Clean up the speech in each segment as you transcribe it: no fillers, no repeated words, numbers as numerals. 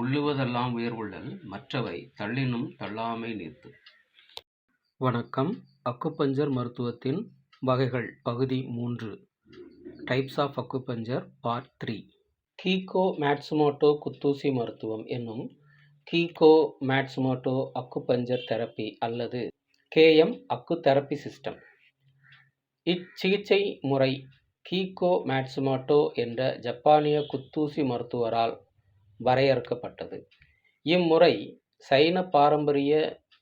உள்ளுவதெல்லாம் உயர்வுள்ளல் மற்றவை தள்ளினும் தள்ளாமை நீர்த்து. வணக்கம். அக்குபஞ்சர் மருத்துவத்தின் வகைகள் பகுதி 3 types of acupuncture part 3. Kiiko Matsumoto குத்தூசி மருத்துவம் என்னும் கீகோ மாட்சுமோட்டோ அக்குபஞ்சர் தெரப்பி அல்லது கேஎம் அக்கு தெரப்பி சிஸ்டம். இச்சிகிச்சை முறை கீகோ மாட்சுமோட்டோ என்ற ஜப்பானிய குத்தூசி மருத்துவரால் வரையறுக்கப்பட்டது. இம்முறை சைன பாரம்பரிய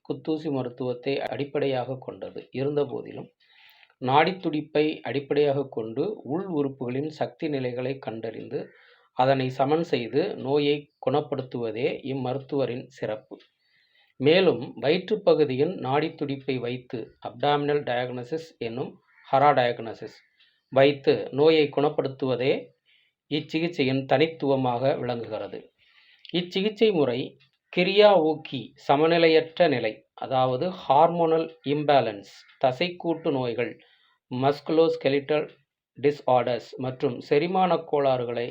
குத்தூசி மருத்துவத்தை அடிப்படையாக கொண்டது. இருந்தபோதிலும் நாடித்துடிப்பை அடிப்படையாக கொண்டு உள் உறுப்புகளின் சக்தி நிலைகளை கண்டறிந்து அதனை சமன் செய்து நோயை குணப்படுத்துவதே இம்மருத்துவரின் சிறப்பு. மேலும் வயிற்றுப்பகுதியின் நாடித்துடிப்பை வைத்து அப்டாமினல் டயக்னோசிஸ் என்னும் ஹரா டயக்னோசிஸ் வைத்து நோயை குணப்படுத்துவதே இச்சிகிச்சையின் தனித்துவமாக விளங்குகிறது. இச்சிகிச்சை முறை கிரியா ஊக்கி சமநிலையற்ற நிலை, அதாவது ஹார்மோனல் இம்பேலன்ஸ், தசைக்கூட்டு நோய்கள், மஸ்குலோஸ்கெலிட்டல் டிஸ்ஆர்டர்ஸ் மற்றும் செரிமான கோளாறுகளை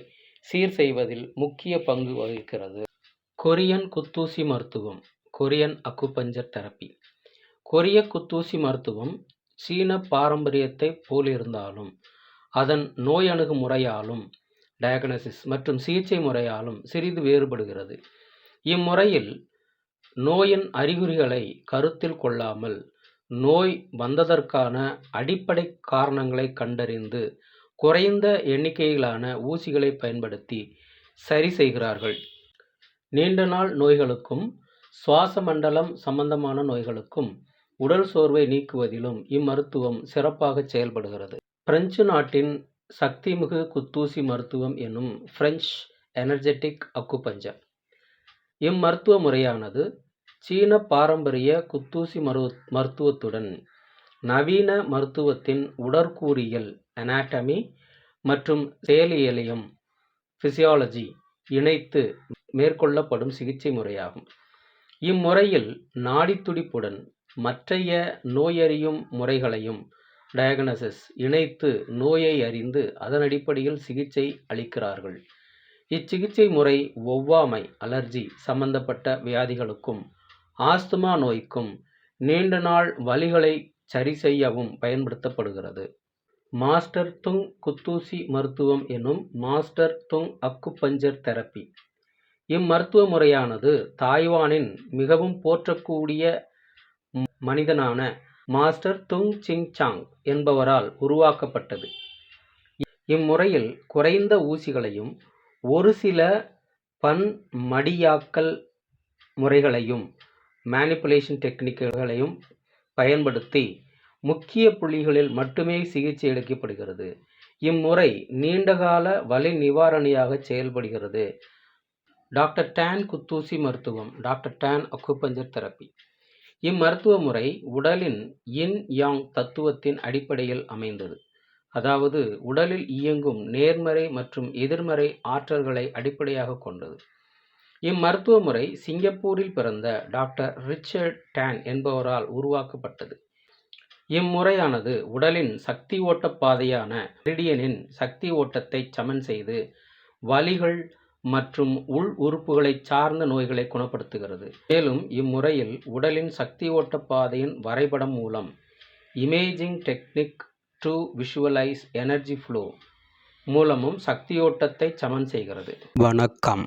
சீர் செய்வதில் முக்கிய பங்கு வகிக்கிறது. கொரியன் குத்தூசி மருத்துவம், கொரியன் அக்குபஞ்சர் தெரப்பி. கொரிய குத்தூசி மருத்துவம் சீன பாரம்பரியத்தை போலிருந்தாலும் அதன் நோய் அணுகுமுறையாலும் டயக்னோசிஸ் மற்றும் சிகிச்சை முறையாலும் சிறிது வேறுபடுகிறது. இம்முறையில் நோயின் அறிகுறிகளை கருத்தில் கொள்ளாமல் நோய் வந்ததற்கான அடிப்படை காரணங்களை கண்டறிந்து குறைந்த எண்ணிக்கையிலான ஊசிகளை பயன்படுத்தி சரி செய்கிறார்கள். நீண்ட நாள் நோய்களுக்கும் சுவாச மண்டலம் சம்பந்தமான நோய்களுக்கும் உடல் சோர்வை நீக்குவதிலும் இம்மருத்துவம் சிறப்பாக செயல்படுகிறது. பிரெஞ்சு நாட்டின் சக்திமிகு குத்தூசி மருத்துவம் என்னும் பிரெஞ்சு எனர்ஜெட்டிக் அக்குபஞ்சர். இம்மருத்துவ முறையானது சீன பாரம்பரிய குத்தூசி மருத்துவத்துடன் நவீன மருத்துவத்தின் உடற்கூறியல் அனாட்டமி மற்றும் செயலியலியம் பிசியாலஜி இணைத்து மேற்கொள்ளப்படும் சிகிச்சை முறையாகும். இம்முறையில் நாடித்துடிப்புடன் மற்றைய நோயறியும் முறைகளையும் டயக்னோசிஸ் இணைத்து நோயை அறிந்து அதன் அடிப்படையில் சிகிச்சை அளிக்கிறார்கள். இச்சிகிச்சை முறை ஒவ்வாமை அலர்ஜி சம்பந்தப்பட்ட வியாதிகளுக்கும் ஆஸ்துமா நோய்க்கும் நீண்ட நாள் வலிகளை சரி செய்யவும் பயன்படுத்தப்படுகிறது. மாஸ்டர் துங் குத்தூசி மருத்துவம் எனும் மாஸ்டர் துங் அக்குபஞ்சர் தெரப்பி. இம்மருத்துவ முறையானது தாய்வானின் மிகவும் போற்றக்கூடிய மனிதனான மாஸ்டர் துங் சிங் சாங் என்பவரால் உருவாக்கப்பட்டது. இம்முறையில் குறைந்த ஊசிகளையும் ஒரு சில பன்மடியாக்கல் முறைகளையும் மேனிப்புலேஷன் டெக்னிக்குகளையும் பயன்படுத்தி முக்கிய புள்ளிகளில் மட்டுமே சிகிச்சை அளிக்கப்படுகிறது. இம்முறை நீண்டகால வலி நிவாரணியாக செயல்படுகிறது. டாக்டர் டான் குத்தூசி மருத்துவம், டாக்டர் டான் அக்குபஞ்சர் தெரப்பி. இம்மருத்துவ முறை உடலின் யின் யாங் தத்துவத்தின் அடிப்படையில் அமைந்தது. அதாவது உடலில் இயங்கும் நேர்மறை மற்றும் எதிர்மறை ஆற்றல்களை அடிப்படையாக கொண்டது. இம்மருத்துவ முறை சிங்கப்பூரில் பிறந்த டாக்டர் ரிச்சர்ட் டான் என்பவரால் உருவாக்கப்பட்டது. இம்முறையானது உடலின் சக்தி ஓட்ட பாதையான மெரிடியனின் சக்தி ஓட்டத்தை சமன் செய்து வலிகள் மற்றும் உள் உறுப்புகளை சார்ந்த நோய்களை குணப்படுத்துகிறது. மேலும் இம்முறையில் உடலின் சக்தி ஓட்ட பாதையின் வரைபடம் மூலம் imaging technique to visualise energy flow மூலமும் சக்தியோட்டத்தை சமன் செய்கிறது. வணக்கம்.